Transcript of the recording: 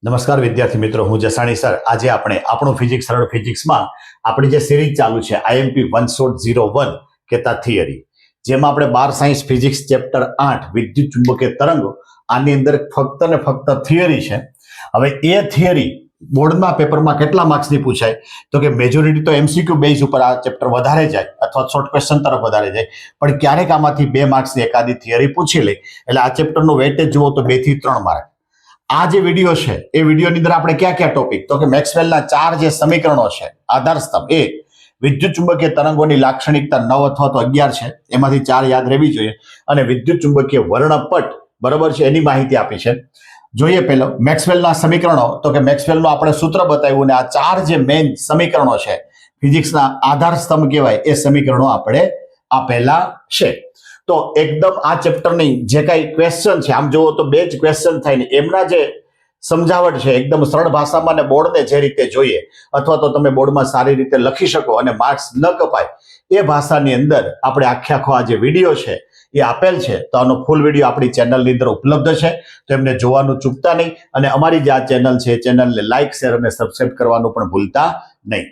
નમસ્કાર વિદ્યાર્થી મિત્રો, હું જસાણી સર. આજે આપણે આપણું ફિઝિક્સ સરળ ફિઝિક્સમાં આપણી જે સિરીઝ ચાલુ છે આઈએમપી 1001 કહેતા થિયરી, જેમાં આપણે 12 સાયન્સ ફિઝિક્સ ચેપ્ટર 8 વિદ્યુત ચુંબકીય તરંગો, આની અંદર ફક્ત ને ફક્ત થિયરી છે. હવે એ થિયરી બોર્ડના પેપરમાં કેટલા માર્ક્સની પૂછાય તો કે મેજોરિટી તો એમસીક્યુ બેઝ ઉપર આ ચેપ્ટર વધારે જાય અથવા શોર્ટ ક્વેશ્ચન તરફ વધારે જાય, પણ ક્યારેક આમાંથી 2 માર્ક્સની એકાદી થિયરી પૂછી લે એટલે આ ચેપ્ટરનું વેટેજ જુઓ તો 2 થી 3 માર્ક. આ જે વિડીયો છે એ વિડીયોની અંદર આપણે ક્યાં ક્યાં ટોપિક તો કે મેક્સવેલના 4 જે સમીકરણો છે, આધાર સ્તંભ, એ વિદ્યુત ચુંબકીય તરંગોની લાક્ષણિકતા 9 અથવા તો 11 છે, એમાંથી 4 યાદ રહેવી જોઈએ, અને વિદ્યુત ચુંબકીય વર્ણપટ બરોબર છે એની માહિતી આપી છે. જોઈએ પહેલો મેક્સવેલના સમીકરણો, તો કે મેક્સવેલનું આપણે સૂત્ર બતાવ્યું અને આ 4 જે મેઇન સમીકરણો છે ફિઝિક્સના આધાર સ્તંભ કહેવાય એ સમીકરણો આપણે આપેલા છે. તો એકદમ આ ચેપ્ટરની જે કઈ ક્વેશ્ચન છે, આમ જુઓ તો 2 જ ક્વેશ્ચન થાય ને એમના જે સમજાવટ છે એકદમ સરળ ભાષામાં અને બોર્ડને જે રીતે જોઈએ અથવા તો તમે બોર્ડમાં સારી રીતે લખી શકો અને માર્ક્સ ન કપાય એ ભાષાની અંદર આપણે આખો આ જે વિડીયો છે એ આપેલ છે. તો આનો ફૂલ વિડીયો આપણી ચેનલની અંદર ઉપલબ્ધ છે, તો એમને જોવાનું ચૂકતા નહીં, અને અમારી જે આ ચેનલ છે એ ચેનલને લાઇક, શેર અને સબસ્ક્રાઇબ કરવાનું પણ ભૂલતા નહીં.